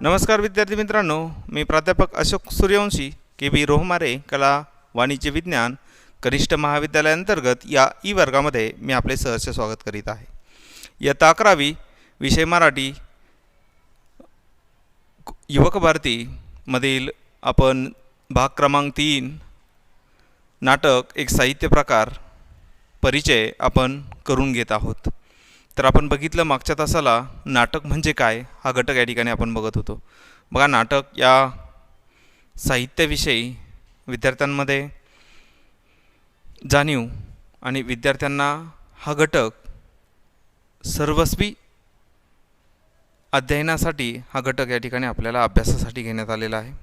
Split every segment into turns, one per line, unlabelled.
नमस्कार विद्यार्थी मित्रांनो, मी प्राध्यापक अशोक सूर्यवंशी के रोहमारे कला वाणिज्य विज्ञान कनिष्ठ महाविद्यालयाअंतर्गत या ई वर्गामध्ये मी आपले सहर्ष स्वागत करीत आहे। इयत्ता 11वी विषय मराठी युवक भारती मधील आपण भाग क्रमांक 3 नाटक एक साहित्य प्रकार परिचय आपण करून घेत आहोत। तर आपण बघितलं मागच्या तासाला नाटक म्हणजे काय हा घटक या ठिकाणी आपण बघत होतो। बघा, नाटक या साहित्याविषयी विद्यार्थ्यांमध्ये जाणीव आणि विद्यार्थ्यांना हा घटक सर्वस्वी अध्ययनासाठी हा घटक या ठिकाणी आपल्याला अभ्यासासाठी घेण्यात आलेला आहे।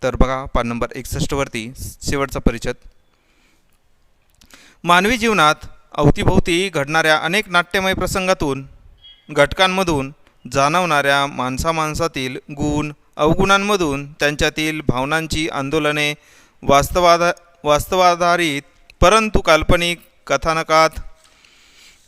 तर बघा, पान नंबर 61 वरती शेवटचा परिच्छेद, मानवी जीवनात अवतीभोवती घडणाऱ्या अनेक नाट्यमय प्रसंगातून घटकांमधून जाणवणाऱ्या माणसातील गुण अवगुणांमधून त्यांच्यातील भावनांची आंदोलने वास्तवाधारित परंतु काल्पनिक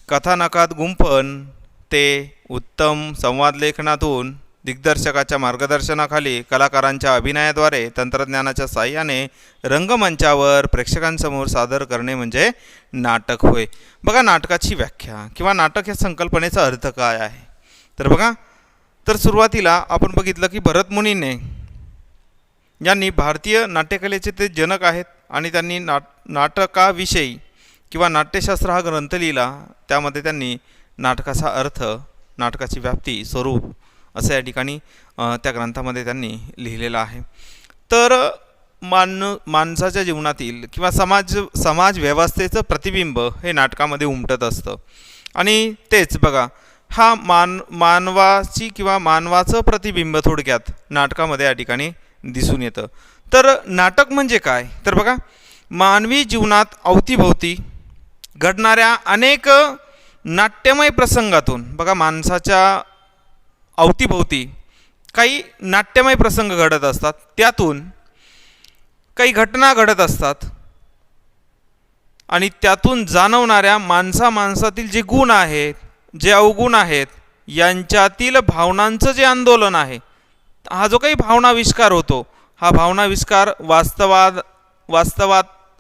कथानकात गुंफून ते उत्तम संवाद लेखनातून दिग्दर्शकाच्या मार्गदर्शनाखाली कलाकारांच्या अभिनयाद्वारे तंत्रज्ञानाच्या साहाय्याने रंगमंचावर प्रेक्षकांसमोर सादर करणे म्हणजे नाटक होय। बघा, नाटकाची व्याख्या किंवा नाटक या संकल्पनेचा अर्थ काय आहे तर बघा, तर सुरुवातीला आपण बघितलं की भरत मुनीने यांनी भारतीय नाट्यकलेचे ते जनक आहेत आणि त्यांनी नाटकाविषयी किंवा नाट्यशास्त्र हा ग्रंथ लिहिला। त्यामध्ये त्यांनी नाटकाचा अर्थ, नाटकाची व्याप्ती, स्वरूप असं या ठिकाणी त्या ग्रंथामध्ये त्यांनी लिहिलेलं आहे। तर माणसाच्या जीवनातील किंवा समाज व्यवस्थेचं प्रतिबिंब हे नाटकामध्ये उमटत असतं आणि तेच बघा, हा मानवाची किंवा मानवाचं प्रतिबिंब थोडक्यात नाटकामध्ये या ठिकाणी दिसून येतं। तर नाटक म्हणजे काय तर बघा, मानवी जीवनात अवतीभोवती घडणाऱ्या अनेक नाट्यमय प्रसंगातून, बघा माणसाच्या अवतीभोवती काही नाट्यमय प्रसंग घडत असतात, त्यातून काही घटना घडत असतात आणि त्यातून जाणवणाऱ्या माणसातील जे गुण आहेत, जे अवगुण आहेत, यांच्यातील भावनांचं जे आंदोलन आहे, हा जो काही भावनाविष्कार होतो, हा भावनाविष्कार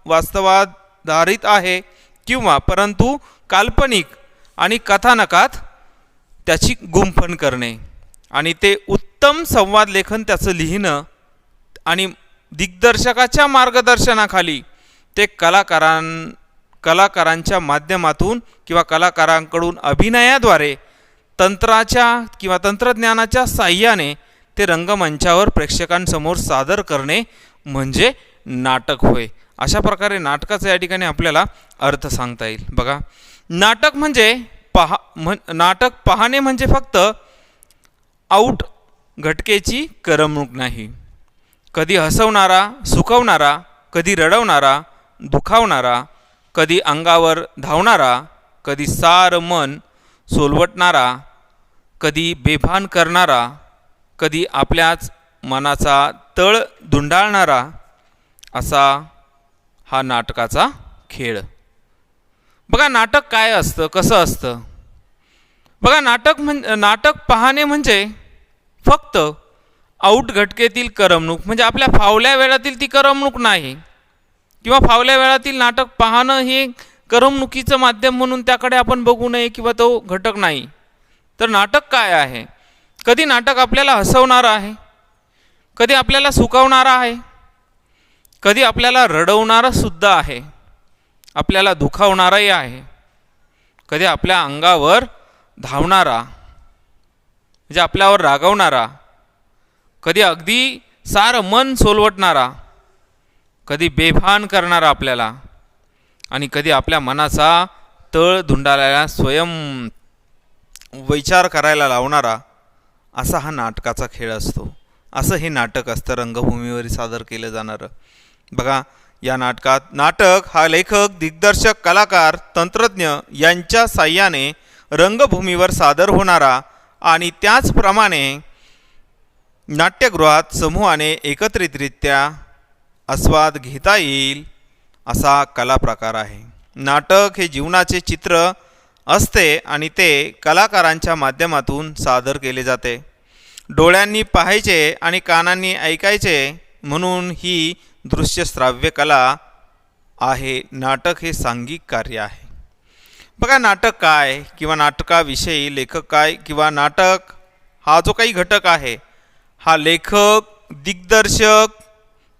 वास्तवाधारित आहे किंवा परंतु काल्पनिक आणि कथानकात त्याची गुंफण करणे आणि ते उत्तम संवाद लेखन त्याचं लिहिणं आणि दिग्दर्शकाच्या मार्गदर्शनाखाली ते कलाकारांच्या माध्यमातून किंवा कलाकारांकडून अभिनयाद्वारे तंत्राच्या किंवा तंत्रज्ञानाच्या साहाय्याने ते रंगमंचावर प्रेक्षकांसमोर सादर करणे म्हणजे नाटक होय। अशा प्रकारे नाटकाचा या ठिकाणी आपल्याला अर्थ सांगता येईल। बघा, नाटक म्हणजे नाटक पाहणे म्हणजे फक्त आऊट घटकेची करमणूक नाही, कधी हसवणारा, सुखवणारा, कधी रडवणारा, दुखावणारा, कधी अंगावर धावणारा, कधी सार मन सोलवटणारा, कधी बेभान करणारा, कधी आपल्याच मनाचा तळ धुंडाळणारा असा हा नाटकाचा खेळ। बघा, नाटक काय असतं, कसं असतं बघा, नाटक पाहणे म्हणजे फक्त आऊट घटकेतील करमणूक, म्हणजे आपल्या फावल्या वेळातील ती करमणूक नाही किंवा फावल्या वेळातील नाटक पाहणं हे करमणुकीचं माध्यम म्हणून त्याकडे आपण बघू नये किंवा तो घटक नाही। तर नाटक काय आहे, कधी नाटक आपल्याला हसवणारं आहे, कधी आपल्याला सुखावणारं आहे, कधी आपल्याला रडवणारं सुद्धा आहे, आपल्याला दुखावणारंही आहे, कधी आपल्या अंगावर धावणारा म्हणजे आपल्यावर रागवणारा, कधी अगदी सारं मन सोलवटणारा, कधी बेभान करणारा आपल्याला, आणि कधी आपल्या मनाचा तळ धुंडाळायला स्वयं विचार करायला लावणारा असा हा नाटकाचा खेळ असतो। असं हे नाटक असतं, रंगभूमीवर सादर केलं जाणारं। बघा, या नाटक हा लेखक, दिग्दर्शक, कलाकार, तंत्रज्ञ यांच्या साहाय्याने रंगभूमीवर सादर होणारा आणि त्याचप्रमाणे नाट्यगृहात समूहाने एकत्रितरित्या आस्वाद घेता येईल असा कला प्रकार आहे। नाटक हे जीवनाचे चित्र असते आणि ते कलाकारांच्या माध्यमातून सादर केले जाते। डोळ्यांनी पाहायचे आणि कानांनी ऐकायचे म्हणून ही दृश्य श्राव्य कला आहे. नाटक हे सांघिक कार्य आहे. बघा, नाटक काय किंवा नाटकाविषयी लेखक काय किंवा नाटक हा जो काही घटक आहे हा लेखक, दिग्दर्शक,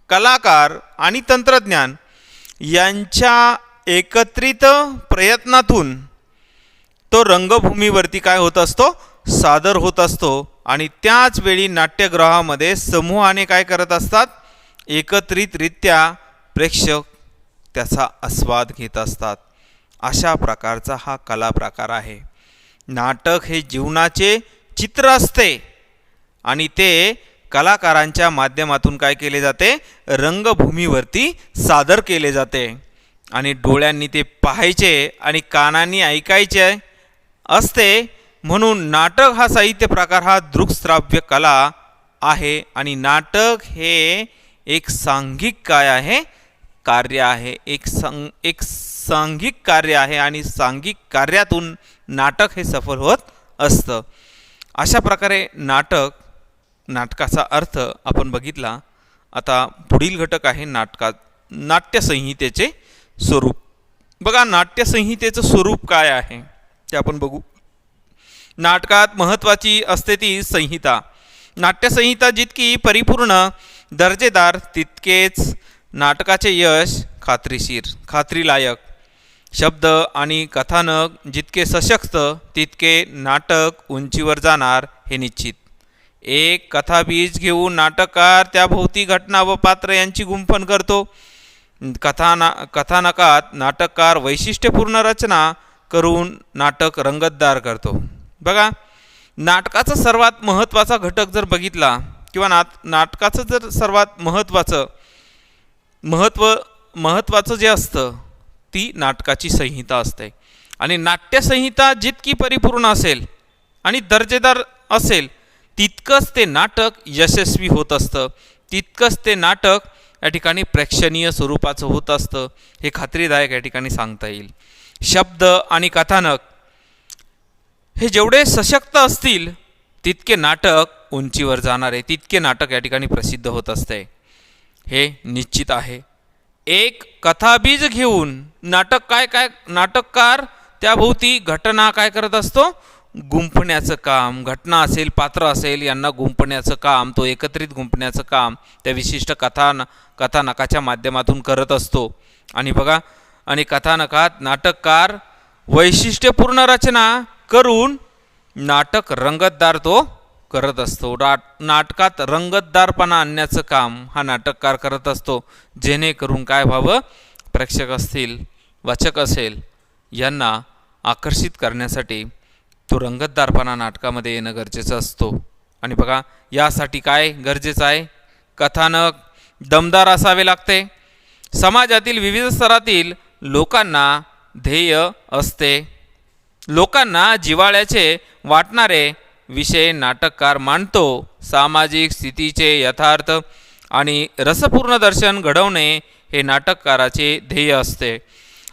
कलाकार आणि तंत्रज्ञान यांच्या एकत्रित प्रयत्नातून तो रंगभूमीवरती काय होत असतो, सादर होत असतो. आणि त्याच वेळी नाट्यगृहामध्ये समूहाने काय करत असतात, एकत्रितरित्या प्रेक्षक त्याचा आस्वाद घेत असतात. अशा प्रकारचा हा कला प्रकार आहे. नाटक हे जीवनाचे चित्र असते आणि ते कलाकारांच्या माध्यमातून काय केले जाते, रंगभूमीवरती सादर केले जाते. आणि डोळ्यांनी ते पाहायचे आणि कानांनी ऐकायचे असते म्हणून नाटक हा साहित्य प्रकार हा दृक्श्राव्य कला आहे. आणि नाटक हे एक सांघिक काय आहे, कार्य आहे. एक सांघिक कार्य आहे आणि सांघिक कार्यातून नाटक हे सफल होत असतं. अशा प्रकारे नाटकाचा अर्थ आपण बघितला. आता पुढील घटक आहे नाट्यसंहितेचे स्वरूप. बघा, नाट्यसंहितेचं स्वरूप काय आहे ते आपण बघू. नाटकात महत्त्वाची असते ती संहिता. नाट्यसंहिता जितकी परिपूर्ण, दर्जेदार, तितकेच नाटकाचे यश खात्रीलायक. शब्द आणि कथानक जितके सशक्त तितके नाटक उंचीवर जाणार हे निश्चित. एक कथाबीज घेऊन नाटककार त्याभोवती घटना व पात्र यांची गुंफण करतो. कथानकात नाटककार वैशिष्ट्यपूर्ण रचना करून नाटक रंगतदार करतो. बघा, नाटकाचा सर्वात महत्त्वाचा घटक जर बघितला किंवा नाटकाचं जर सर्वात महत्त्वाचं जे असतं ती नाटकाची संहिता असते. आणि नाट्यसंहिता जितकी परिपूर्ण असेल आणि दर्जेदार असेल तितकंच ते नाटक यशस्वी होत असतं, तितकंच ते नाटक या ठिकाणी प्रेक्षणीय स्वरूपाचं होत असतं. हे खात्रीदायक या ठिकाणी सांगता येईल. शब्द आणि कथानक हे जेवढे सशक्त असतील तितके नाटक उंचीवर जाणार आहे, तितके नाटक या ठिकाणी प्रसिद्ध होत असते. हे निश्चित आहे. एक कथाबीज घेऊन नाटककार त्याभोवती घटना काय करत असतो, गुंफण्याचं काम. घटना असेल, पात्र असेल यांना गुंफण्याचं काम, तो एकत्रित गुंफण्याचं काम त्या विशिष्ट कथानकाच्या माध्यमातून करत असतो. आणि बघा, आणि कथानकात नाटककार वैशिष्ट्यपूर्ण रचना करून नाटक रंगतदार तो करत असतो. नाटकात रंगतदारपणा आणण्याचं काम हा नाटककार करत असतो, जेणेकरून काय व्हावं, प्रेक्षक असतील, वाचक असेल यांना आकर्षित करण्यासाठी तो रंगतदारपणा नाटकामध्ये येणं गरजेचं असतो. आणि बघा, यासाठी काय गरजेचं आहे, कथानक दमदार असावे लागते. समाजातील विविध स्तरातील लोकांना ध्येय असते. लोकांना जिव्हाळ्याचे वाटणारे विषय नाटककार मांडतो. सामाजिक स्थितीचे यथार्थ आणि रसपूर्ण दर्शन घडवणे हे नाटककाराचे ध्येय असते.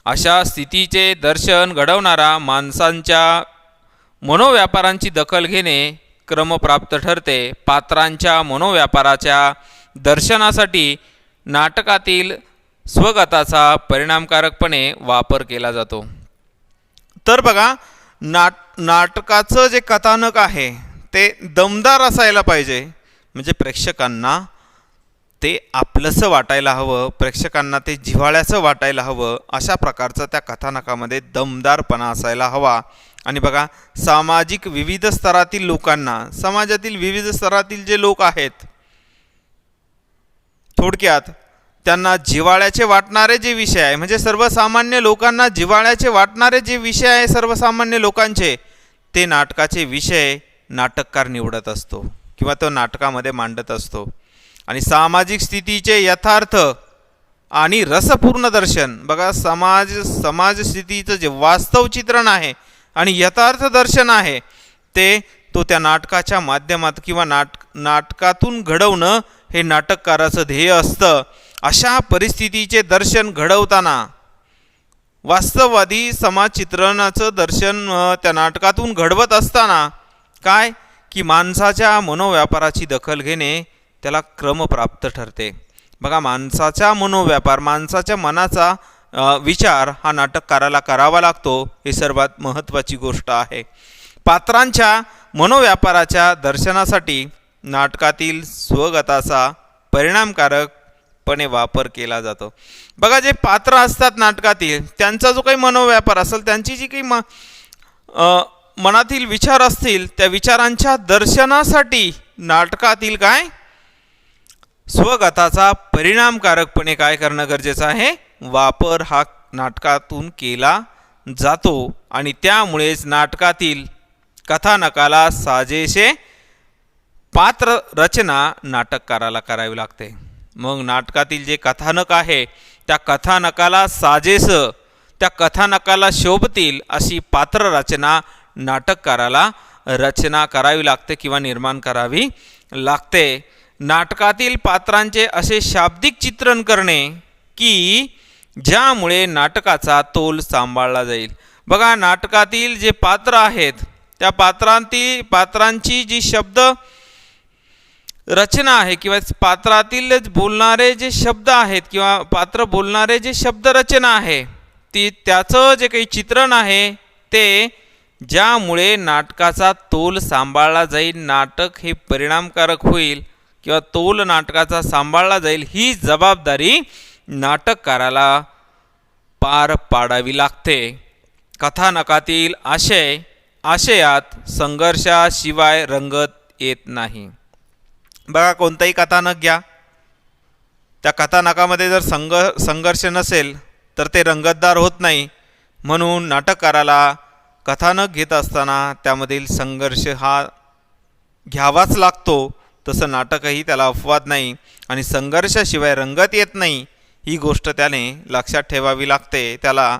अशा स्थितीचे दर्शन घडवणारा माणसांच्या मनोव्यापारांची दखल घेणे क्रमप्राप्त ठरते. पात्रांच्या मनोव्यापाराच्या दर्शनासाठी नाटकातील स्वगताचा परिणामकारकपणे वापर केला जातो. तर बघा, नाटकाचं जे कथानक आहे ते दमदार असायला पाहिजे, म्हणजे प्रेक्षकांना ते आपलंसं वाटायला हवं, प्रेक्षकांना ते जिव्हाळ्याचं वाटायला हवं. अशा प्रकारचा त्या कथानकामध्ये दमदारपणा असायला हवा. आणि बघा, समाजातील विविध स्तरातील जे लोक आहेत, थोडक्यात त्यांना जिव्हाळ्याचे वाटणारे जे विषय आहे, म्हणजे सर्वसामान्य लोकांना जिव्हाळ्याचे वाटणारे जे विषय आहे सर्वसामान्य लोकांचे, ते नाटकाचे विषय नाटककार निवडत असतो किंवा तो नाटकामध्ये मांडत असतो. आणि सामाजिक स्थितीचे यथार्थ आणि रसपूर्ण दर्शन, बघा, समाज स्थितीचं जे वास्तव चित्रण आहे आणि यथार्थ दर्शन आहे ते तो त्या नाटकाच्या माध्यमात किंवा नाटकातून घडवणं हे नाटककाराचं ध्येय असतं. अशा परिस्थितीचे दर्शन घडवताना वास्तववादी समाज चित्रणाचं दर्शन त्या नाटकातून घडवत असताना काय की माणसाच्या मनोव्यापाराची दखल घेणे त्याला क्रमप्राप्त ठरते. बघा, माणसाचा मनोव्यापार, माणसाच्या मनाचा विचार हा नाटककाराला करावा लागतो, हे सर्वात महत्त्वाची गोष्ट आहे. पात्रांच्या मनोव्यापाराच्या दर्शनासाठी नाटकातील स्वगताचा परिणामकारकपणे वापर केला जातो. बघा, जे पात्र असतात नाटकातील त्यांचा जो काही मनोव्यापार असेल, त्यांची जी काही मनातील विचार असतील, त्या विचारांच्या दर्शनासाठी नाटकातील काय स्वगताचा परिणामकारकपणे काय करणं गरजेचं आहे, वापर हा नाटकातून केला जातो. आणि त्यामुळेच नाटकातील कथानकाला साजेसे पात्र रचना नाटककाराला करावी लागते. मग नाटकातील जे कथानक आहे त्या कथानकाला साजेस, त्या कथानकाला शोभतील अशी पात्र रचना नाटककाराला रचना करावी लागते किंवा निर्माण करावी लागते. नाटकातील पात्रांचे असे शाब्दिक चित्रण करणे की ज्यामुळे नाटकाचा तोल सांभाळला जाईल. बघा, नाटकातील जे पात्र आहेत त्या पात्रांची जी शब्द रचना आहे किंवा पात्रातील बोलणारे जे शब्द आहेत किंवा पात्र बोलणारे जे शब्द रचना आहे ती त्याचं जे काही चित्रण आहे ते ज्यामुळे नाटकाचा तोल सांभाळला जाईल, नाटक हे परिणामकारक होईल किंवा तोल नाटकाचा सांभाळला जाईल, ही जबाबदारी नाटककाराला पार पाडावी लागते. कथानकातील आशयात संघर्षाशिवाय रंगत येत नाही. बघा, कोणताही कथानक घ्या, त्या कथानकामध्ये जर संघर्ष नसेल तर ते रंगतदार होत नाही. म्हणून नाटककाराला कथानक घेत असताना त्यामधील संघर्ष हा घ्यावाच लागतो. तसं नाटकही त्याला अपवाद नाही आणि संघर्षाशिवाय रंगत येत नाही, ही गोष्ट त्याने लक्षात ठेवावी लागते त्याला.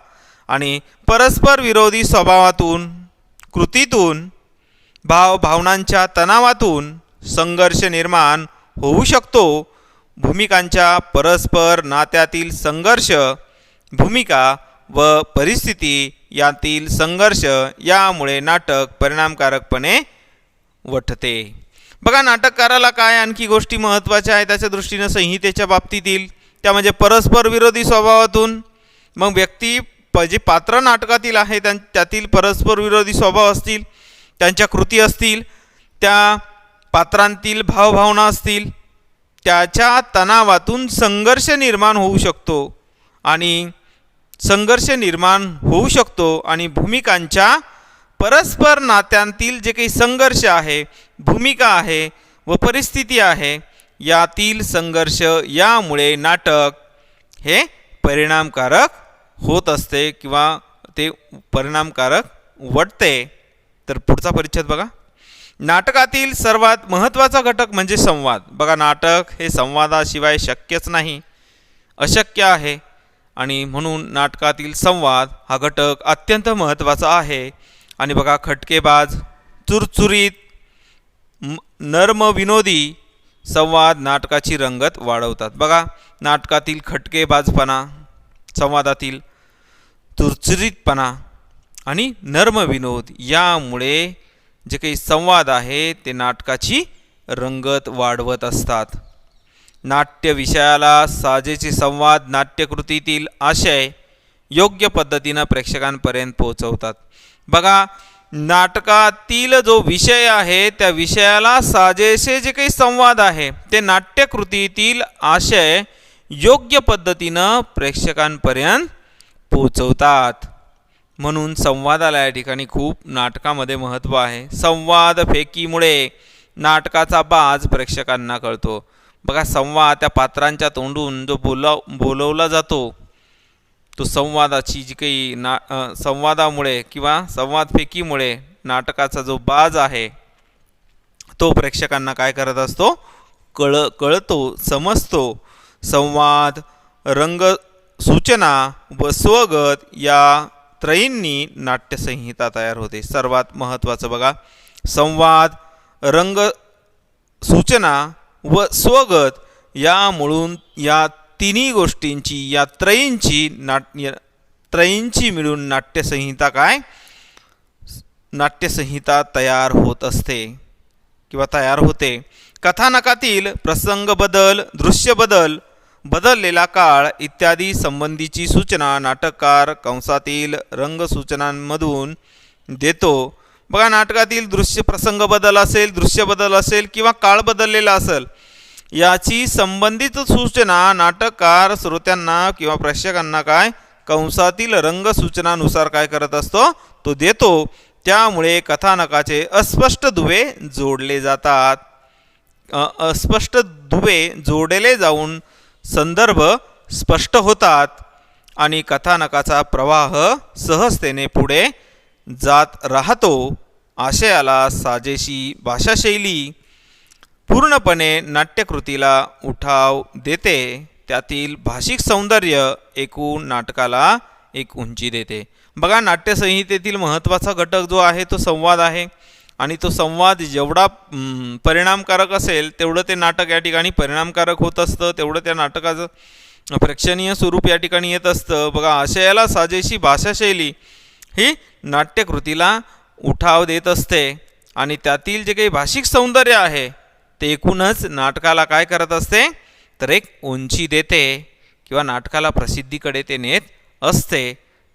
आणि परस्पर विरोधी स्वभावातून, कृतीतून, भावनांच्या तणावातून संघर्ष निर्माण होऊ शकतो. भूमिकांच्या परस्पर नात्यातील संघर्ष, भूमिका व परिस्थिती यातील संघर्ष यामुळे नाटक परिणामकारकपणे वठते. बघा, नाटककाराला काय आणखी गोष्टी महत्त्वाच्या आहेत त्याच्या दृष्टीनं संहितेच्या बाबतीतील त्या म्हणजे परस्पर विरोधी स्वभावातून. मग व्यक्ती जे पात्र नाटकातील आहे त्यातील परस्पर विरोधी स्वभाव असतील, त्यांच्या कृती असतील, त्या पात्रांतील भावभावना असतील, त्याच्या तणावातून संघर्ष निर्माण होऊ शकतो आणि भूमिकांच्या परस्पर नात्यांतील जे काही संघर्ष आहे, भूमिका आहे व परिस्थिती आहे यातील संघर्ष यामुळे नाटक हे परिणामकारक होत असते किंवा ते परिणामकारक वटते. तर पुढचा परिच्छेद बघा. नाटकातील सर्वात महत्त्वाचा घटक म्हणजे संवाद. बघा, नाटक हे संवादाशिवाय शक्यच नाही, अशक्य आहे. आणि म्हणून नाटकातील संवाद हा घटक अत्यंत महत्त्वाचा आहे. आणि बघा, खटकेबाज, चुरचुरीत, नर्म विनोदी संवाद नाटकाची रंगत वाढवतात. बघा, नाटकातील खटकेबाजपणा, संवादातील चुरचुरीतपणा आणि नर्म विनोद यामुळे जे काही संवाद आहे ते नाटकाची रंगत वाढवत असतात. नाट्य विषयाला साजेचे संवाद नाट्यकृतीतील आशय योग्य पद्धतीनं प्रेक्षकांपर्यंत पोहोचवतात. बघा, नाटकातील जो विषय आहे त्या विषयाला साजेसे जे काही संवाद आहे ते नाट्यकृतीतील आशय योग्य पद्धतीनं प्रेक्षकांपर्यंत पोहोचवतात. म्हणून संवादाला या ठिकाणी खूप नाटकामध्ये महत्त्व आहे. संवाद फेकीमुळे नाटकाचा बाज प्रेक्षकांना कळतो. बघा, संवाद त्या पात्रांच्या तोंडून जो बोलवला जातो तो संवादाची जी काही संवादामुळे किंवा संवाद फेकीमुळे नाटकाचा जो बाज आहे तो प्रेक्षकांना काय करत असतो, कळतो, समजतो. संवाद, रंग, सूचना व स्वगत या त्रयींनी नाट्यसंहिता तयार होते. सर्वात महत्त्वाचं बघा, संवाद, रंग, सूचना व स्वगत यामुळून या तिन्ही गोष्टींची, या त्रयींची मिळून नाट्यसंहिता तयार होत असते. किंवा तयार होते. कथानकातील प्रसंग बदल, दृश्य बदल, बदललेला काळ इत्यादी संबंधीची सूचना नाटककार कंसातील रंगसूचनांमधून देतो. बघा, नाटकातील दृश्य प्रसंग बदल असेल, दृश्य बदल असेल किंवा काळ बदललेला असेल, याची संबंधित सूचना नाटककार श्रोत्यांना किंवा प्रेक्षकांना काय कंसातील रंगसूचनानुसार काय करत असतो, तो देतो. त्यामुळे कथानकाचे अस्पष्ट दुवे जोडले जातात. अस्पष्ट दुवे जोडले जाऊन संदर्भ स्पष्ट होतात आणि कथानकाचा प्रवाह सहजतेने पुढे जात राहतो. आशयाला साजेशी भाषाशैली पूर्णपणे नाट्यकृतीला उठाव देते. त्यातील भाषिक सौंदर्य एकूण नाटकाला एक उंची देते. बघा, नाट्यसंहितेतील महत्त्वाचा घटक जो आहे तो संवाद आहे आणि तो संवाद जेवढा परिणामकारक असेल तेवढं ते नाटक या ठिकाणी परिणामकारक होत असतं, तेवढं त्या नाटकाचं प्रेक्षणीय स्वरूप या ठिकाणी येत असतं. बघा, आशयाला साजेशी भाषाशैली ही नाट्यकृतीला उठाव देत असते आणि त्यातील जे काही भाषिक सौंदर्य आहे ते एकूणच नाटकाला काय करत असते, तर एक उंची देते किंवा नाटकाला प्रसिद्धीकडे ते नेत असते.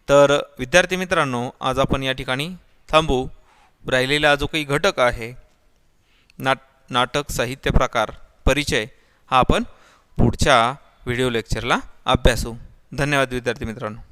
तर विद्यार्थी मित्रांनो, आज आपण या ठिकाणी थांबू. राहिलेला जो काही घटक आहे नाटक साहित्य प्रकार परिचय, हा आपण पुढच्या व्हिडिओ लेक्चरला अभ्यासू. धन्यवाद विद्यार्थी मित्रांनो.